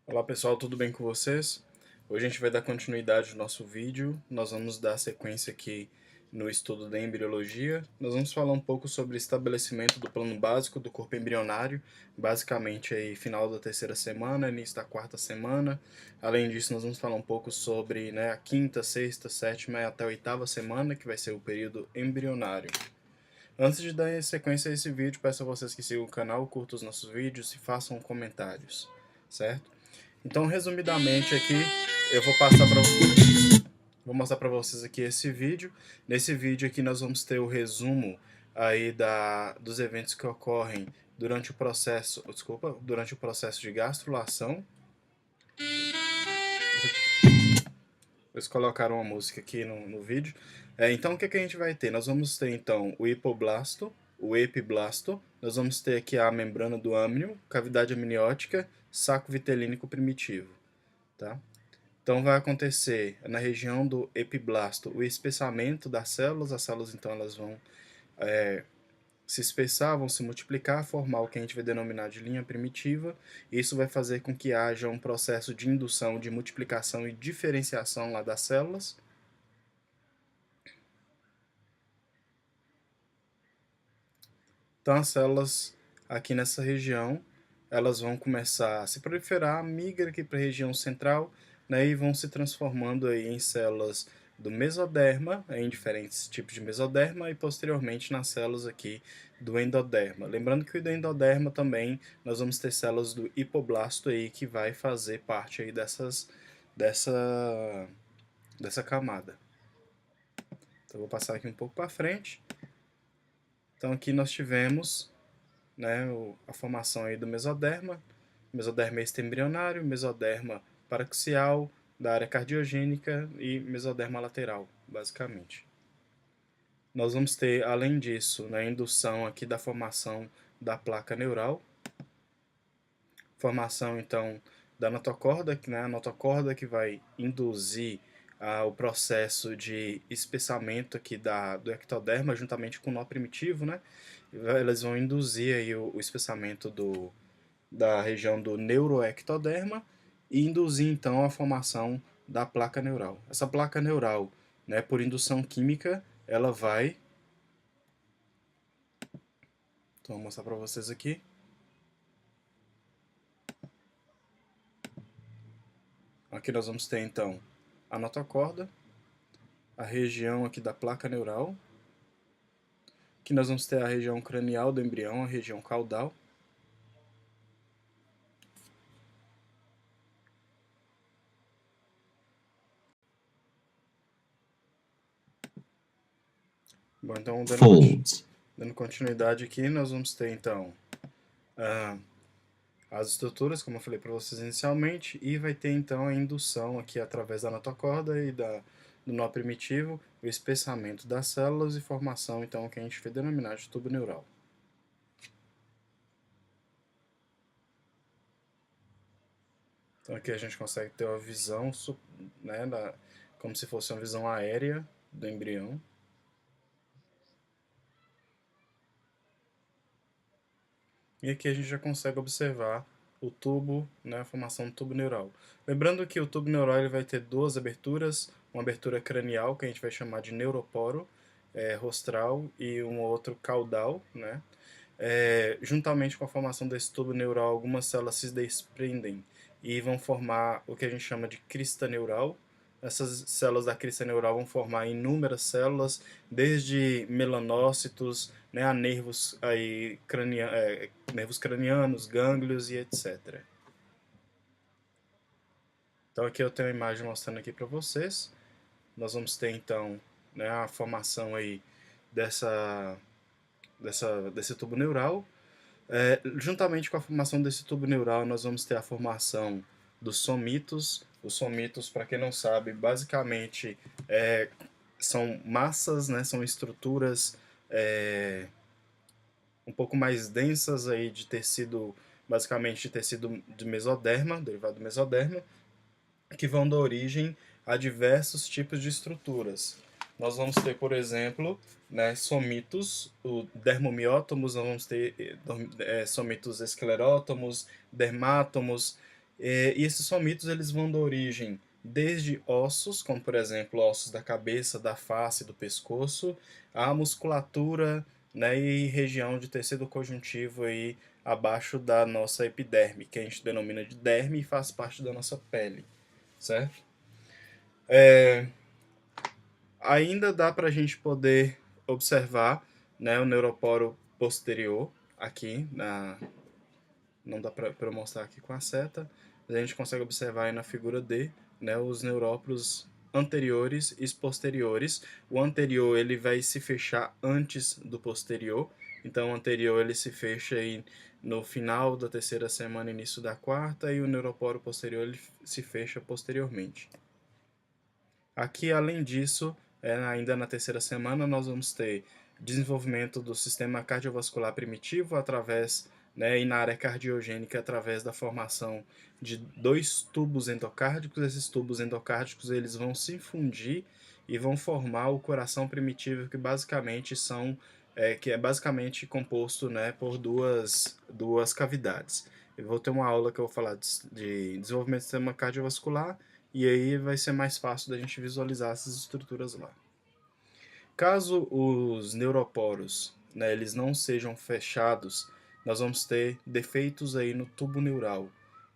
Olá pessoal, tudo bem com vocês? Hoje a gente vai dar continuidade ao nosso vídeo, nós vamos dar sequência aqui no estudo da embriologia. Nós vamos falar um pouco sobre o estabelecimento do plano básico do corpo embrionário, basicamente aí final da terceira semana, início da quarta semana. Além disso, nós vamos falar um pouco sobre a quinta, sexta, sétima e até a oitava semana, que vai ser o período embrionário. Antes de dar sequência a esse vídeo, peço a vocês que sigam o canal, curtam os nossos vídeos e façam comentários, certo? Então, resumidamente aqui, eu vou mostrar para vocês aqui esse vídeo. Nesse vídeo aqui nós vamos ter o resumo aí dos eventos que ocorrem durante o processo de gastrulação. Eles colocaram uma música aqui no vídeo. Então, o que a gente vai ter? Nós vamos ter, então, o hipoblasto, o epiblasto, nós vamos ter aqui a membrana do âmnio, cavidade amniótica, saco vitelínico primitivo, tá? Então, vai acontecer na região do epiblasto o espessamento das células. As células, então, elas vão se espessar, vão se multiplicar, formar o que a gente vai denominar de linha primitiva. Isso vai fazer com que haja um processo de indução, de multiplicação e diferenciação lá das células. Então, as células aqui nessa região, elas vão começar a se proliferar, migra aqui para a região central, né, e vão se transformando aí em células do mesoderma, em diferentes tipos de mesoderma, e posteriormente nas células aqui do endoderma. Lembrando que o do endoderma também nós vamos ter células do hipoblasto aí que vai fazer parte aí dessa camada. Então, eu vou passar aqui um pouco para frente. Então, aqui nós tivemos a formação aí do mesoderma extembrionário, mesoderma paraxial, da área cardiogênica e mesoderma lateral, basicamente. Nós vamos ter, além disso, a indução aqui da formação da placa neural, formação, então, da notocorda, a notocorda que vai induzir o processo de espessamento aqui do ectoderma, juntamente com o nó primitivo, né? Elas vão induzir aí o espessamento da região do neuroectoderma e induzir, então, a formação da placa neural. Essa placa neural, por indução química, ela vai... Então, vou mostrar para vocês aqui. Aqui nós vamos ter, então, a notocorda, a região aqui da placa neural. Aqui nós vamos ter a região cranial do embrião, a região caudal. Bom, então, dando continuidade aqui, nós vamos ter, então, as estruturas, como eu falei para vocês inicialmente, e vai ter, então, a indução aqui através da notocorda e do nó primitivo, o espessamento das células e formação, então, que a gente vai denominar de tubo neural. Então, aqui a gente consegue ter uma visão, como se fosse uma visão aérea do embrião. E aqui a gente já consegue observar o tubo, a formação do tubo neural. Lembrando que o tubo neural ele vai ter duas aberturas, uma abertura cranial, que a gente vai chamar de neuroporo rostral, e um outro caudal, juntamente com a formação desse tubo neural, algumas células se desprendem e vão formar o que a gente chama de crista neural. Essas células da crista neural vão formar inúmeras células, desde melanócitos, a nervos, nervos cranianos, gânglios e etc. Então aqui eu tenho uma imagem mostrando aqui para vocês. Nós vamos ter então a formação aí desse tubo neural. Juntamente com a formação desse tubo neural, nós vamos ter a formação dos somitos. Os somitos, para quem não sabe, basicamente são massas, são estruturas um pouco mais densas aí de tecido, basicamente de tecido de mesoderma, derivado do mesoderma, que vão dar origem a diversos tipos de estruturas. Nós vamos ter, por exemplo, somitos, o dermomiótomos, nós vamos ter somitos esclerótomos, dermátomos, E esses somitos eles vão dar origem desde ossos, como por exemplo ossos da cabeça, da face, do pescoço, à musculatura, né, e região de tecido conjuntivo aí abaixo da nossa epiderme, que a gente denomina de derme e faz parte da nossa pele, certo? Ainda dá para a gente poder observar, né, o neuroporo posterior aqui não dá para eu mostrar aqui com a seta, mas a gente consegue observar aí na figura D, né, os neuróporos anteriores e posteriores. O anterior ele vai se fechar antes do posterior, então o anterior ele se fecha aí no final da terceira semana, início da quarta, e o neuroporo posterior ele se fecha posteriormente. Aqui, além disso, ainda na terceira semana, nós vamos ter desenvolvimento do sistema cardiovascular primitivo através, né, e na área cardiogênica através da formação de dois tubos endocárdicos. Esses tubos endocárdicos eles vão se fundir e vão formar o coração primitivo, que é basicamente composto, né, por duas cavidades. Eu vou ter uma aula que eu vou falar de desenvolvimento do sistema cardiovascular e aí vai ser mais fácil da gente visualizar essas estruturas lá. Caso os neuroporos, né, eles não sejam fechados, nós vamos ter defeitos aí no tubo neural.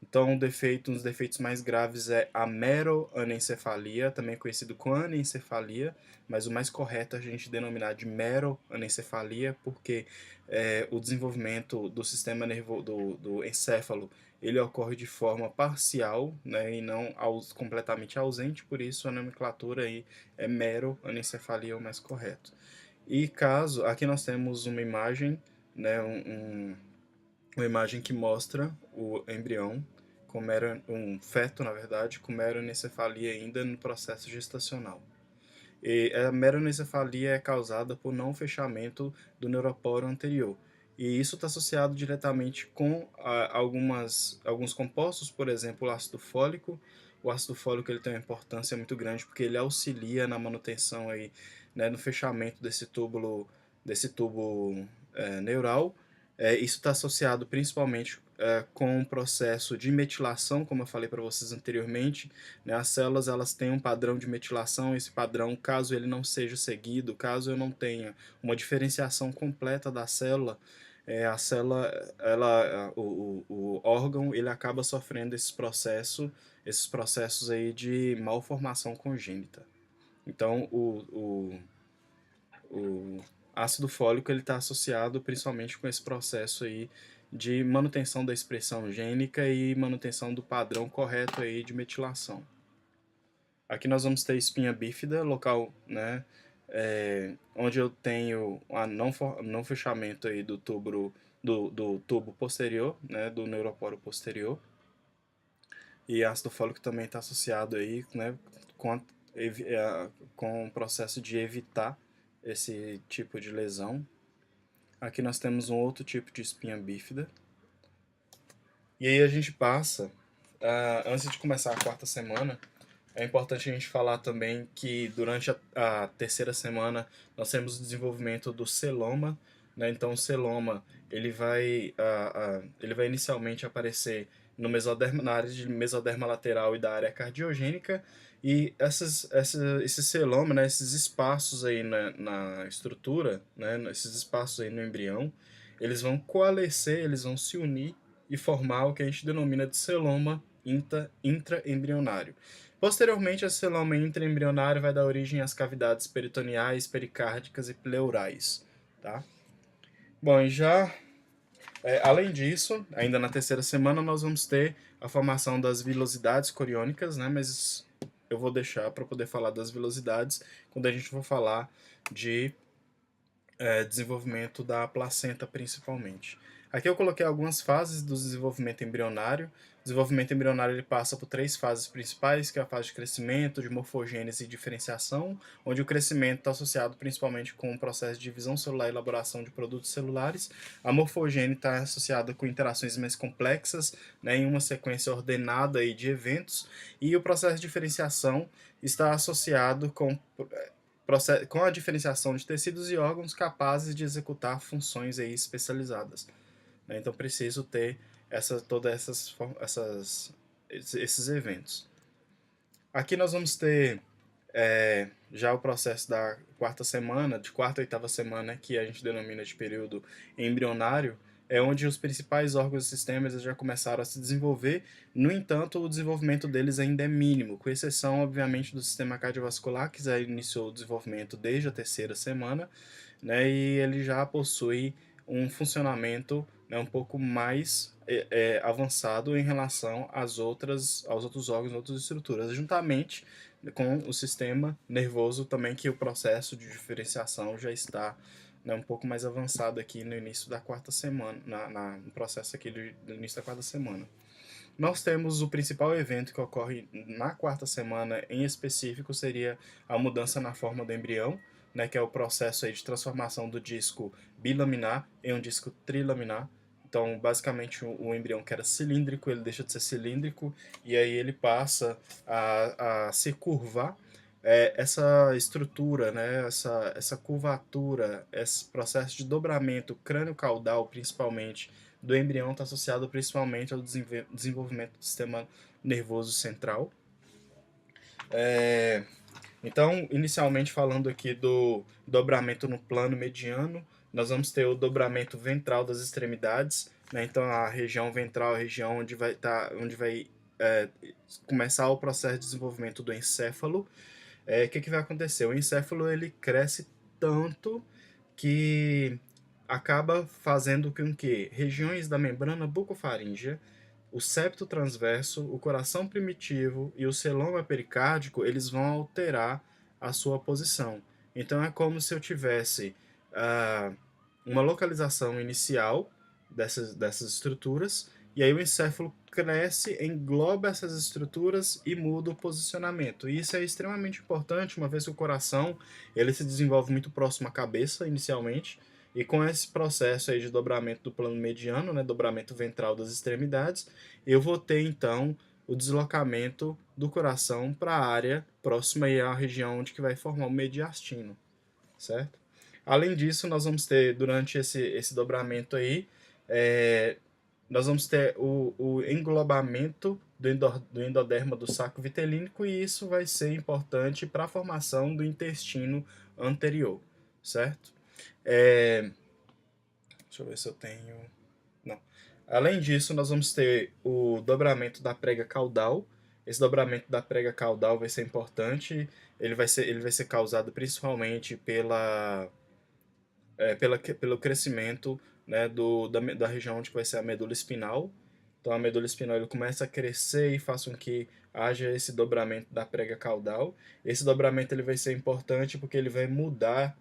Então, um dos defeitos mais graves é a meroanencefalia, também conhecido como anencefalia, mas o mais correto é a gente denominar de meroanencefalia, porque o desenvolvimento do sistema nervoso do encéfalo ele ocorre de forma parcial, né, e não completamente ausente, por isso a nomenclatura aí é meroanencefalia é o mais correto. E caso, aqui nós temos uma imagem, né, uma imagem que mostra o embrião, um feto, na verdade, com meroanencefalia ainda no processo gestacional. E a meroanencefalia é causada por não fechamento do neuroporo anterior. E isso está associado diretamente com alguns compostos, por exemplo, o ácido fólico. O ácido fólico ele tem uma importância muito grande porque ele auxilia na manutenção aí, né, no fechamento desse tubo neural. Isso está associado principalmente com o processo de metilação, como eu falei para vocês anteriormente, né? As células elas têm um padrão de metilação, esse padrão, caso ele não seja seguido, caso eu não tenha uma diferenciação completa da célula, a célula, o órgão, ele acaba sofrendo esses processos aí de malformação congênita. Então, o ácido fólico ele está associado principalmente com esse processo aí de manutenção da expressão gênica e manutenção do padrão correto aí de metilação. Aqui nós vamos ter espinha bífida, local, né, onde eu tenho a não fechamento aí do tubo posterior, né, do neuroporo posterior. E ácido fólico também está associado aí, né, com o processo de evitar esse tipo de lesão. Aqui nós temos um outro tipo de espinha bífida. E aí a gente passa, antes de começar a quarta semana, é importante a gente falar também que durante a terceira semana nós temos o desenvolvimento do celoma, né? Então o celoma ele vai inicialmente aparecer no mesoderma, na área de mesoderma lateral e da área cardiogênica, e esse celoma, né, esses espaços aí na estrutura, né, esses espaços aí no embrião, eles vão coalescer, eles vão se unir e formar o que a gente denomina de celoma intraembrionário. Posteriormente, esse celoma intraembrionário vai dar origem às cavidades peritoneais, pericárdicas e pleurais. Tá? Bom, e além disso, ainda na terceira semana, nós vamos ter a formação das vilosidades coriônicas, né? Mas eu vou deixar para poder falar das vilosidades quando a gente for falar de desenvolvimento da placenta, principalmente. Aqui eu coloquei algumas fases do desenvolvimento embrionário. O desenvolvimento embrionário ele passa por 3 fases principais, que é a fase de crescimento, de morfogênese e diferenciação, onde o crescimento está associado principalmente com o processo de divisão celular e elaboração de produtos celulares. A morfogênese está associada com interações mais complexas, né, em uma sequência ordenada aí de eventos, e o processo de diferenciação está associado com a diferenciação de tecidos e órgãos capazes de executar funções aí especializadas. Né? Então preciso ter todas essas esses eventos. Aqui nós vamos ter já o processo da quarta semana, de quarta a oitava semana, que a gente denomina de período embrionário, é onde os principais órgãos e sistemas já começaram a se desenvolver. No entanto, o desenvolvimento deles ainda é mínimo, com exceção, obviamente, do sistema cardiovascular, que já iniciou o desenvolvimento desde a terceira semana, né, e ele já possui um funcionamento, né, um pouco mais avançado em relação aos outros órgãos, outras estruturas, juntamente com o sistema nervoso também, que o processo de diferenciação já está, né, um pouco mais avançado aqui no início da quarta semana, no processo aqui do início da quarta semana. Nós temos o principal evento que ocorre na quarta semana em específico, seria a mudança na forma do embrião, né, que é o processo aí de transformação do disco bilaminar em um disco trilaminar. Então, basicamente, o embrião que era cilíndrico, ele deixa de ser cilíndrico e aí ele passa a se curvar. Essa estrutura, né, essa curvatura, esse processo de dobramento crânio-caudal, principalmente, do embrião está associado principalmente ao desenvolvimento do sistema nervoso central. Então, inicialmente falando aqui do dobramento no plano mediano, nós vamos ter o dobramento ventral das extremidades, né? Então a região ventral é a região onde vai começar o processo de desenvolvimento do encéfalo. Que vai acontecer? O encéfalo ele cresce tanto que acaba fazendo com que regiões da membrana bucofaríngea, o septo transverso, o coração primitivo e o celoma pericárdico, eles vão alterar a sua posição. Então é como se eu tivesse uma localização inicial dessas estruturas, e aí o encéfalo cresce, engloba essas estruturas e muda o posicionamento. E isso é extremamente importante, uma vez que o coração ele se desenvolve muito próximo à cabeça inicialmente, e com esse processo aí de dobramento do plano mediano, né, dobramento ventral das extremidades, eu vou ter então o deslocamento do coração para a área próxima aí à região onde que vai formar o mediastino, certo? Além disso, nós vamos ter durante esse dobramento aí, nós vamos ter o englobamento do endoderma do saco vitelínico, e isso vai ser importante para a formação do intestino anterior, certo? Deixa eu ver se eu tenho... Não. Além disso, nós vamos ter o dobramento da prega caudal. Esse dobramento da prega caudal vai ser importante. Ele vai ser causado principalmente pelo crescimento, né, da região onde vai ser a medula espinal. Então a medula espinal ele começa a crescer e faz com que haja esse dobramento da prega caudal. Esse dobramento ele vai ser importante porque ele vai mudar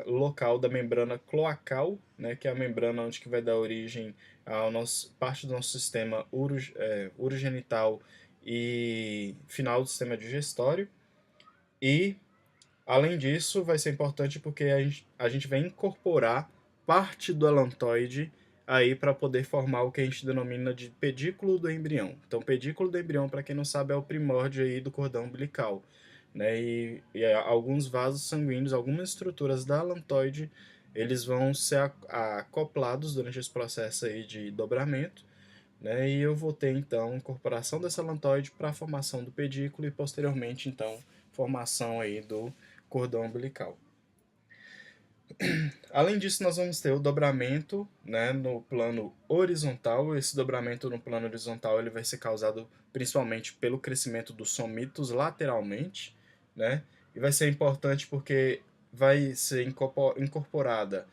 o local da membrana cloacal, né, que é a membrana onde que vai dar origem a parte do nosso sistema urogenital e final do sistema digestório. E além disso, vai ser importante porque a gente vai incorporar parte do alantoide aí para poder formar o que a gente denomina de pedículo do embrião. Então, pedículo do embrião, para quem não sabe, é o primórdio aí do cordão umbilical, né? E alguns vasos sanguíneos, algumas estruturas da alantoide, eles vão ser acoplados durante esse processo aí de dobramento, né? E eu vou ter então incorporação dessa alantoide para a formação do pedículo e posteriormente então formação aí do cordão umbilical. Além disso, nós vamos ter o dobramento, né, no plano horizontal. Esse dobramento no plano horizontal ele vai ser causado principalmente pelo crescimento dos somitos lateralmente, né? E vai ser importante porque vai ser incorporada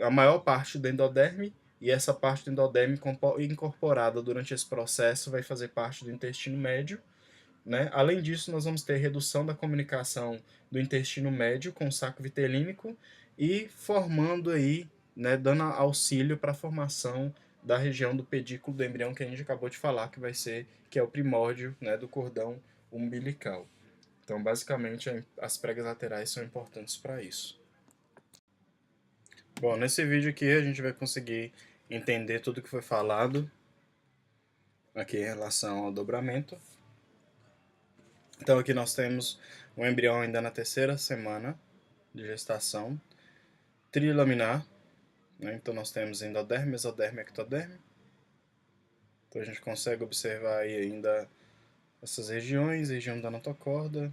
a maior parte do endoderme, e essa parte do endoderme incorporada durante esse processo vai fazer parte do intestino médio, né? Além disso, nós vamos ter redução da comunicação do intestino médio com o saco vitelínico e formando aí, né, dando auxílio para a formação da região do pedículo do embrião que a gente acabou de falar, que é o primórdio, né, do cordão umbilical. Então, basicamente, as pregas laterais são importantes para isso. Bom, nesse vídeo aqui a gente vai conseguir entender tudo que foi falado aqui em relação ao dobramento. Então aqui nós temos o embrião ainda na terceira semana de gestação, trilaminar, né? Então nós temos endoderme, mesoderme e ectoderme. Então a gente consegue observar aí ainda essas regiões, região da notocorda.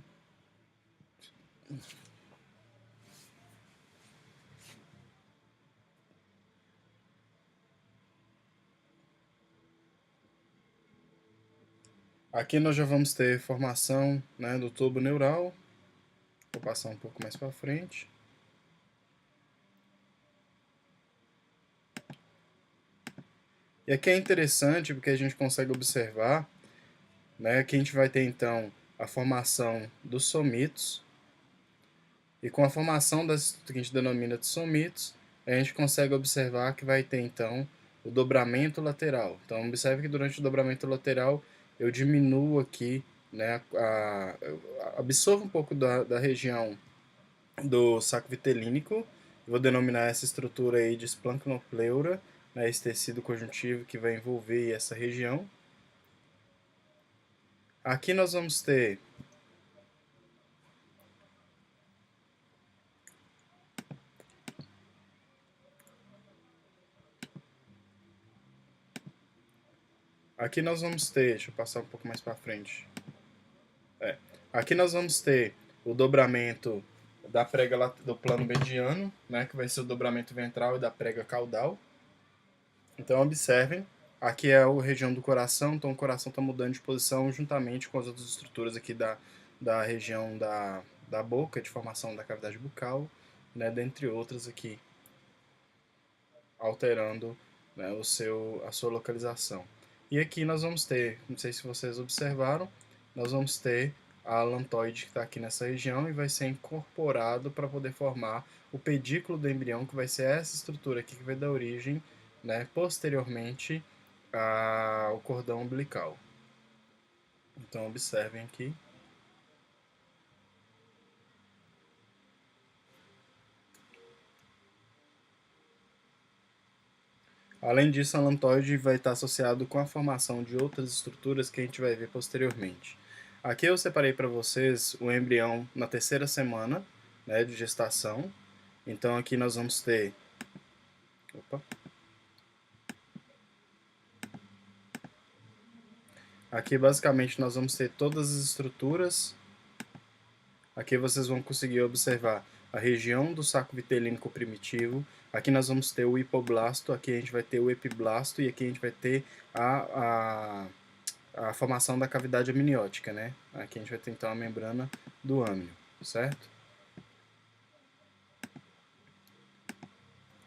Aqui nós já vamos ter formação, né, do tubo neural. Vou passar um pouco mais para frente. E aqui é interessante porque a gente consegue observar, né, que a gente vai ter então a formação dos somitos. E com a formação das que a gente denomina de somitos, a gente consegue observar que vai ter então o dobramento lateral. Então observe que durante o dobramento lateral eu diminuo aqui, né, absorvo um pouco da região do saco vitelínico. Vou denominar essa estrutura aí de splanchnopleura, né, esse tecido conjuntivo que vai envolver essa região. Aqui nós vamos ter deixa eu passar um pouco mais para frente. Aqui nós vamos ter o dobramento da prega do plano mediano, né, que vai ser o dobramento ventral e da prega caudal. Então observem, aqui é a região do coração, então o coração está mudando de posição juntamente com as outras estruturas aqui da região da boca, de formação da cavidade bucal, né, dentre outras aqui, alterando, né, a sua localização. E aqui nós vamos ter, não sei se vocês observaram, nós vamos ter a alantoide que está aqui nessa região e vai ser incorporado para poder formar o pedículo do embrião, que vai ser essa estrutura aqui que vai dar origem, né, posteriormente ao cordão umbilical. Então observem aqui. Além disso, a alantoide vai estar associado com a formação de outras estruturas que a gente vai ver posteriormente. Aqui eu separei para vocês o embrião na terceira semana, né, de gestação. Então aqui nós vamos ter... Opa. Aqui basicamente nós vamos ter todas as estruturas. Aqui vocês vão conseguir observar a região do saco vitelínico primitivo. Aqui nós vamos ter o hipoblasto, aqui a gente vai ter o epiblasto e aqui a gente vai ter a formação da cavidade amniótica, né? Aqui a gente vai ter então a membrana do âmnio, certo?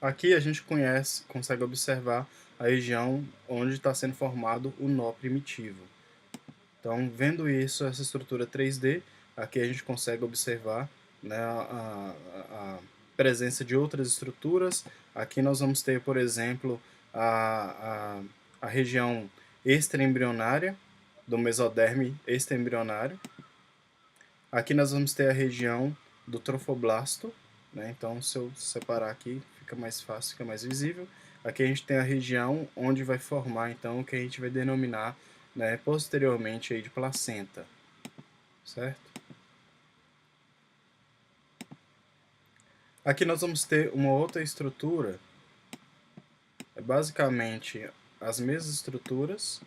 Aqui a gente consegue observar a região onde está sendo formado o nó primitivo. Então, vendo isso, essa estrutura 3D, aqui a gente consegue observar, né, a presença de outras estruturas. Aqui nós vamos ter, por exemplo, a região extraembrionária, do mesoderme extraembrionário. Aqui nós vamos ter a região do trofoblasto, né? Então, se eu separar aqui, fica mais fácil, fica mais visível. Aqui a gente tem a região onde vai formar, então, o que a gente vai denominar, né, posteriormente aí de placenta, certo? Aqui nós vamos ter uma outra estrutura, é basicamente as mesmas estruturas,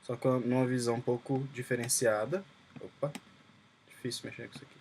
só que numa visão um pouco diferenciada. Opa, difícil mexer com isso aqui.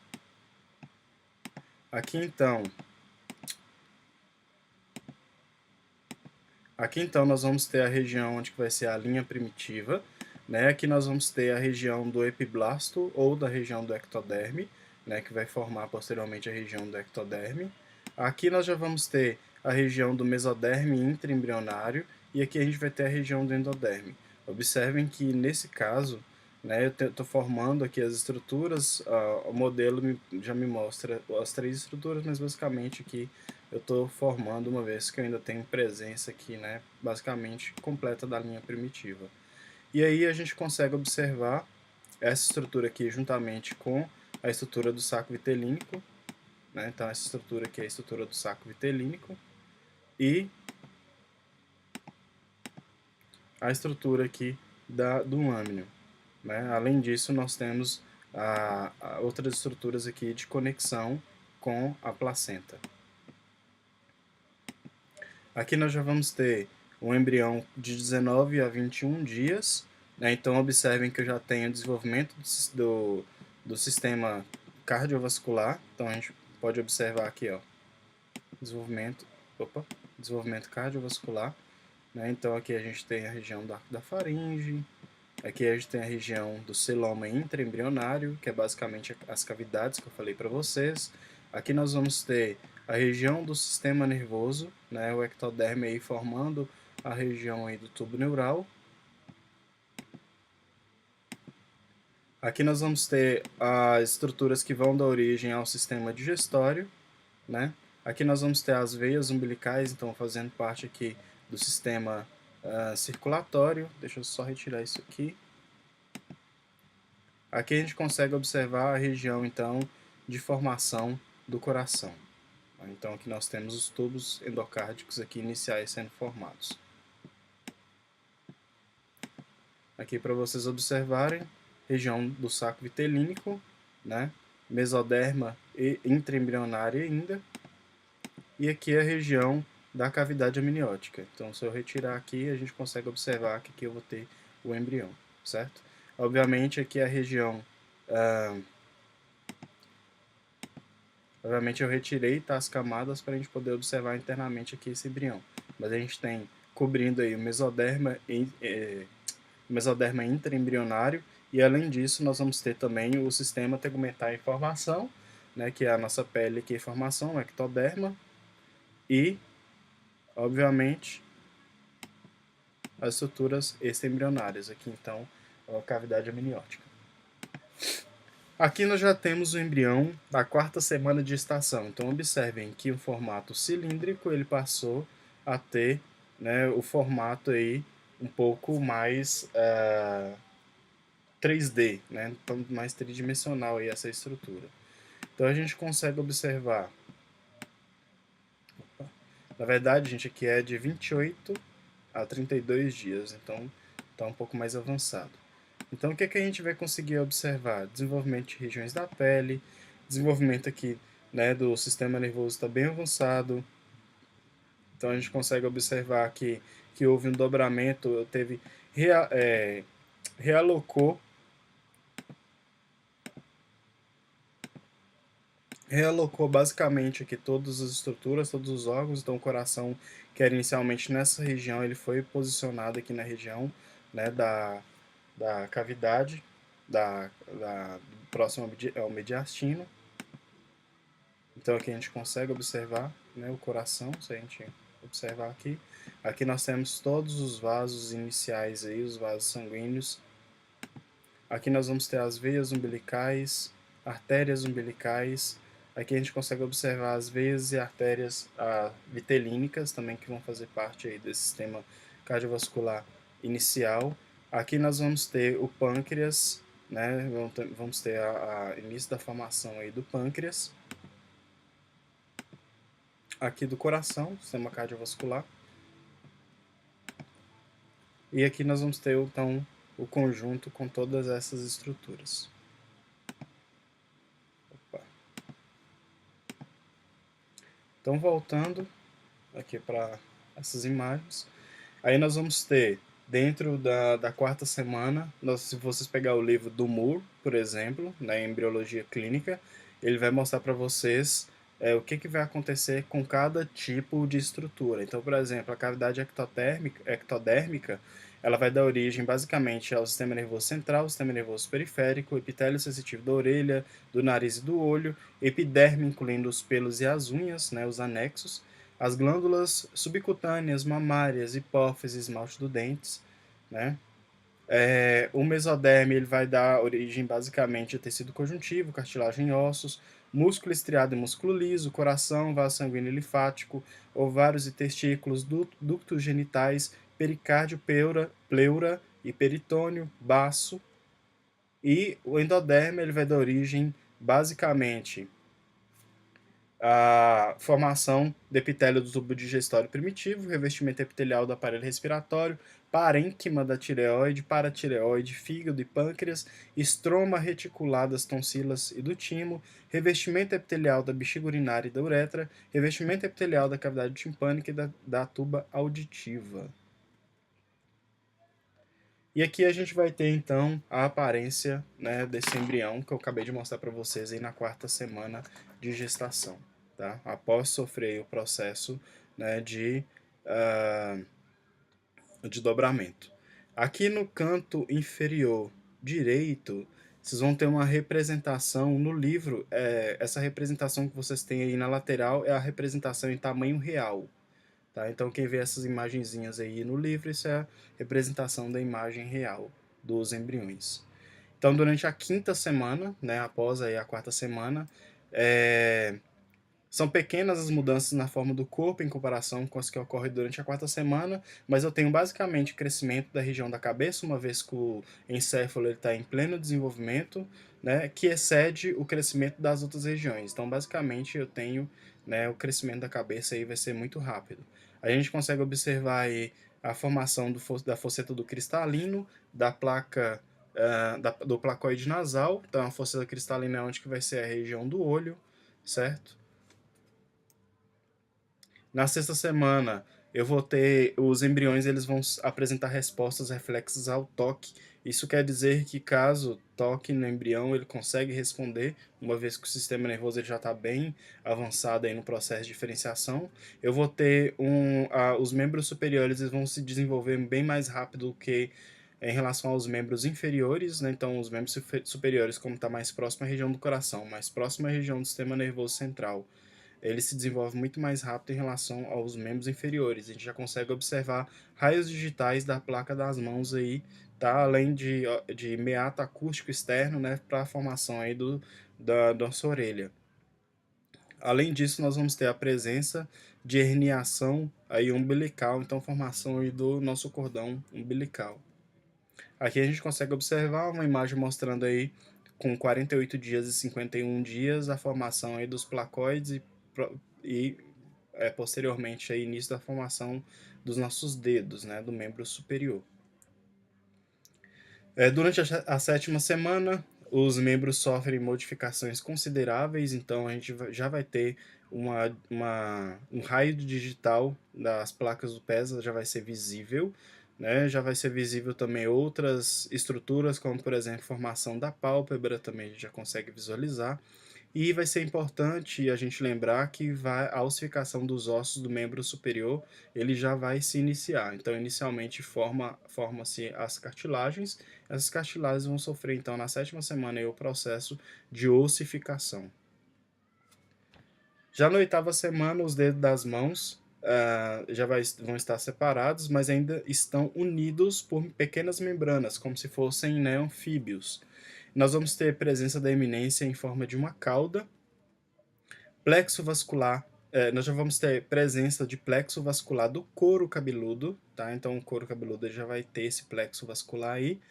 Aqui então nós vamos ter a região onde vai ser a linha primitiva, né? Aqui nós vamos ter a região do epiblasto ou da região do ectoderme, né, que vai formar posteriormente a região do ectoderme. Aqui nós já vamos ter a região do mesoderme intraembrionário e aqui a gente vai ter a região do endoderme. Observem que nesse caso, né, eu estou formando aqui as estruturas, o modelo já me mostra as três estruturas, mas basicamente aqui eu estou formando, uma vez que eu ainda tenho presença aqui, né, basicamente completa da linha primitiva. E aí a gente consegue observar essa estrutura aqui juntamente com a estrutura do saco vitelínico, né? Então essa estrutura aqui é a estrutura do saco vitelínico e a estrutura aqui do âmnio, né? Além disso, nós temos outras estruturas aqui de conexão com a placenta. Aqui nós já vamos ter um embrião de 19 a 21 dias, né? Então observem que eu já tenho desenvolvimento do sistema cardiovascular. Então a gente pode observar aqui, ó, desenvolvimento, desenvolvimento cardiovascular, né? Então aqui a gente tem a região da faringe, aqui a gente tem a região do celoma intraembrionário, que é basicamente as cavidades que eu falei para vocês. Aqui nós vamos ter a região do sistema nervoso, né, o ectoderme aí formando a região aí do tubo neural. Aqui nós vamos ter as estruturas que vão dar origem ao sistema digestório, né? Aqui nós vamos ter as veias umbilicais, então fazendo parte aqui do sistema circulatório. Deixa eu só retirar isso aqui. Aqui a gente consegue observar a região, então, de formação do coração. Então aqui nós temos os tubos endocárdicos aqui iniciais sendo formados. Aqui para vocês observarem, região do saco vitelínico, né? Mesoderma e intraembrionária ainda. E aqui a região da cavidade amniótica. Então se eu retirar aqui, a gente consegue observar que aqui eu vou ter o embrião, certo? Obviamente aqui a região... Obviamente eu retirei, tá, as camadas para a gente poder observar internamente aqui esse embrião. Mas a gente tem cobrindo aí o mesoderma intraembrionário, e além disso nós vamos ter também o sistema tegumentar em formação, né, que é a nossa pele aqui em formação, o ectoderma, e, obviamente, as estruturas extraembrionárias, aqui então a cavidade amniótica. Aqui nós já temos o embrião da quarta semana de gestação. Então observem que o formato cilíndrico ele passou a ter, né, o formato aí um pouco mais 3D, né, então mais tridimensional aí essa estrutura. Então a gente consegue observar, na verdade, gente, aqui é de 28 a 32 dias, então está um pouco mais avançado. Então, o que, é que a gente vai conseguir observar? Desenvolvimento de regiões da pele, desenvolvimento aqui, né, do sistema nervoso está bem avançado. Então, a gente consegue observar aqui que houve um dobramento, realocou basicamente aqui todas as estruturas, todos os órgãos. Então, o coração, que era inicialmente nessa região, ele foi posicionado aqui na região, né, da cavidade, próximo ao mediastino. Então aqui a gente consegue observar, né, o coração, se a gente observar aqui. Aqui nós temos todos os vasos iniciais aí, os vasos sanguíneos. Aqui nós vamos ter as veias umbilicais, artérias umbilicais. Aqui a gente consegue observar as veias e artérias vitelínicas também, que vão fazer parte aí desse sistema cardiovascular inicial. Aqui nós vamos ter o pâncreas, né? Vamos ter a início da formação aí do pâncreas. Aqui do coração, sistema cardiovascular. E aqui nós vamos ter, então, o conjunto com todas essas estruturas. Opa. Então, voltando aqui para essas imagens, aí nós vamos ter, dentro da quarta semana, se vocês pegar o livro do Moore, por exemplo, na embriologia clínica, ele vai mostrar para vocês o que vai acontecer com cada tipo de estrutura. Então, por exemplo, a cavidade ectodérmica, ela vai dar origem basicamente ao sistema nervoso central, sistema nervoso periférico, epitélio sensitivo da orelha, do nariz e do olho, epiderme, incluindo os pelos e as unhas, né, os anexos, as glândulas subcutâneas, mamárias, hipófise, esmalte do dentes, né? O mesoderme ele vai dar origem basicamente a tecido conjuntivo, cartilagem e ossos, músculo estriado e músculo liso, coração, vaso sanguíneo e linfático, ovários e testículos, ductos genitais, pericárdio, pleura e peritônio, baço. E o endoderme ele vai dar origem basicamente a formação do epitélio do tubo digestório primitivo, revestimento epitelial do aparelho respiratório, parênquima da tireoide, paratireoide, fígado e pâncreas, estroma reticular das tonsilas e do timo, revestimento epitelial da bexiga urinária e da uretra, revestimento epitelial da cavidade timpânica e da tuba auditiva. E aqui a gente vai ter então a aparência, né, desse embrião que eu acabei de mostrar para vocês aí na quarta semana de gestação, tá? Após sofrer o processo, né, de dobramento. Aqui no canto inferior direito, vocês vão ter uma representação no livro. Essa representação que vocês têm aí na lateral é a representação em tamanho real. Tá? Então, quem vê essas imagenzinhas aí no livro, isso é a representação da imagem real dos embriões. Então, durante a quinta semana, né, após aí a quarta semana, são pequenas as mudanças na forma do corpo em comparação com as que ocorrem durante a quarta semana, mas eu tenho basicamente crescimento da região da cabeça, uma vez que o encéfalo está em pleno desenvolvimento, né, que excede o crescimento das outras regiões. Então, basicamente, eu tenho, né, o crescimento da cabeça aí vai ser muito rápido. A gente consegue observar aí a formação da fosseta do cristalino, da placa do placoide nasal. Então, a fosseta cristalina é onde que vai ser a região do olho, certo? Na sexta semana, eu vou ter os embriões, eles vão apresentar respostas reflexas ao toque. Isso quer dizer que caso toque no embrião, ele consegue responder, uma vez que o sistema nervoso ele já está bem avançado aí no processo de diferenciação. Eu vou ter os membros superiores, eles vão se desenvolver bem mais rápido do que em relação aos membros inferiores, né? Então, os membros superiores, como está mais próximo à região do coração, mais próximo à região do sistema nervoso central, ele se desenvolve muito mais rápido em relação aos membros inferiores. A gente já consegue observar raios digitais da placa das mãos aí, tá? Além de meato acústico externo, né, para a formação aí da nossa orelha. Além disso, nós vamos ter a presença de herniação aí umbilical, então formação aí do nosso cordão umbilical. Aqui a gente consegue observar uma imagem mostrando aí com 48 dias e 51 dias a formação aí dos placoides e posteriormente aí início da formação dos nossos dedos, né, do membro superior. Durante a sétima semana, os membros sofrem modificações consideráveis, então a gente já vai ter um raio digital das placas do pé, já vai ser visível, né? Já vai ser visível também outras estruturas, como por exemplo, formação da pálpebra, também a gente já consegue visualizar. E vai ser importante a gente lembrar que a ossificação dos ossos do membro superior ele já vai se iniciar. Então, inicialmente forma-se as cartilagens. Essas cartilagens vão sofrer, então, na sétima semana, aí, o processo de ossificação. Já na oitava semana, os dedos das mãos vão estar separados, mas ainda estão unidos por pequenas membranas, como se fossem, né, anfíbios. Nós vamos ter presença da eminência em forma de uma cauda, plexo vascular. Nós já vamos ter presença de plexo vascular do couro cabeludo, tá? Então o couro cabeludo já vai ter esse plexo vascular aí.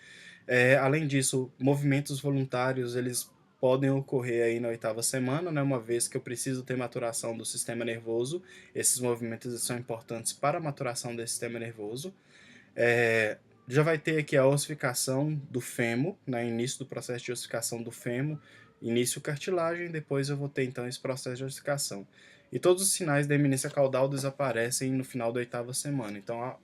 Além disso, movimentos voluntários eles podem ocorrer aí na oitava semana, né? Uma vez que eu preciso ter maturação do sistema nervoso, esses movimentos são importantes para a maturação desse sistema nervoso. Já vai ter aqui a ossificação do fêmur, né? Início do processo de ossificação do fêmur, início cartilagem, depois eu vou ter então esse processo de ossificação. E todos os sinais da eminência caudal desaparecem no final da oitava semana. Então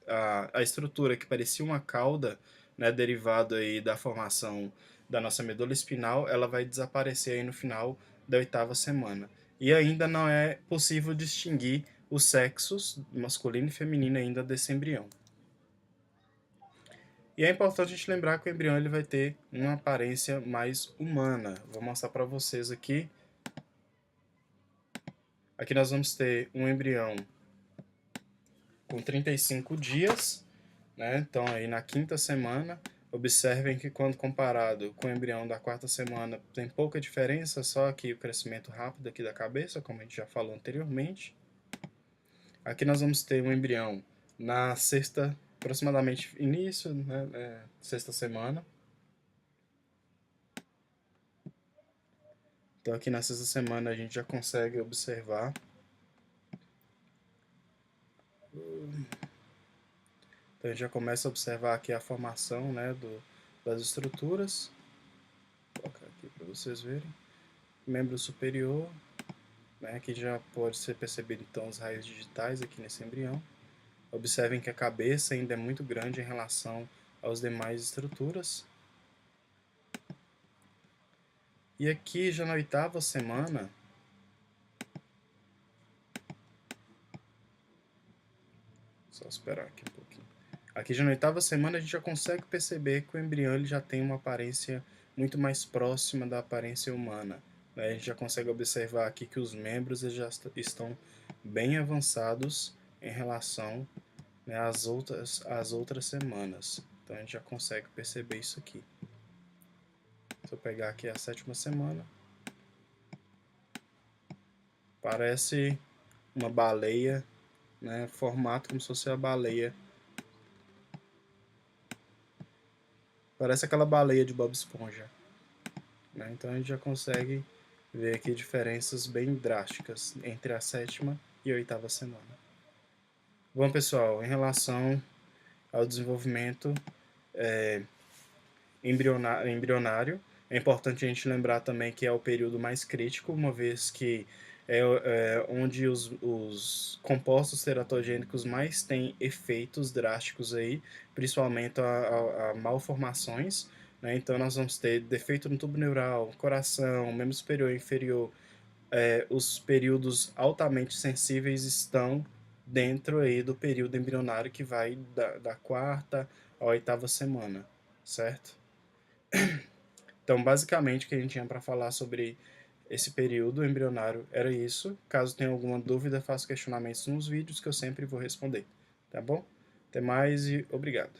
a estrutura que parecia uma cauda, né, derivado aí da formação da nossa medula espinal, ela vai desaparecer aí no final da oitava semana. E ainda não é possível distinguir os sexos, masculino e feminino ainda desse embrião. E é importante a gente lembrar que o embrião ele vai ter uma aparência mais humana. Vou mostrar para vocês aqui. Aqui nós vamos ter um embrião com 35 dias, né? Então aí na quinta semana, observem que quando comparado com o embrião da quarta semana tem pouca diferença, só aqui o crescimento rápido aqui da cabeça, como a gente já falou anteriormente. Aqui nós vamos ter um embrião na sexta, aproximadamente início, né, sexta semana. Então aqui na sexta semana a gente já consegue observar então a gente já começa a observar aqui a formação, né, das estruturas. Vou colocar aqui para vocês verem. Membro superior, né, aqui já pode ser percebido então os raios digitais aqui nesse embrião. Observem que a cabeça ainda é muito grande em relação às demais estruturas. E aqui já na 8ª semana, só esperar aqui um pouquinho. Aqui já na 8ª semana a gente já consegue perceber que o embrião ele já tem uma aparência muito mais próxima da aparência humana. A gente já consegue observar aqui que os membros eles já estão bem avançados em relação, né, às outras semanas. Então a gente já consegue perceber isso aqui. Se eu pegar aqui a 7ª semana, parece uma baleia, né, formato como se fosse a baleia. Parece aquela baleia de Bob Esponja. Né? Então a gente já consegue ver aqui diferenças bem drásticas entre a 7ª e a 8ª semana. Bom, pessoal, em relação ao desenvolvimento embrionário, é importante a gente lembrar também que é o período mais crítico, uma vez que é onde os compostos teratogênicos mais têm efeitos drásticos aí, principalmente a malformações, né? Então nós vamos ter defeito no tubo neural, coração, membro superior e inferior. Os períodos altamente sensíveis estão dentro aí do período embrionário que vai da 4ª à 8ª semana, certo? Então, basicamente, o que a gente tinha para falar sobre esse período embrionário era isso. Caso tenha alguma dúvida, faça questionamentos nos vídeos que eu sempre vou responder, tá bom? Até mais e obrigado.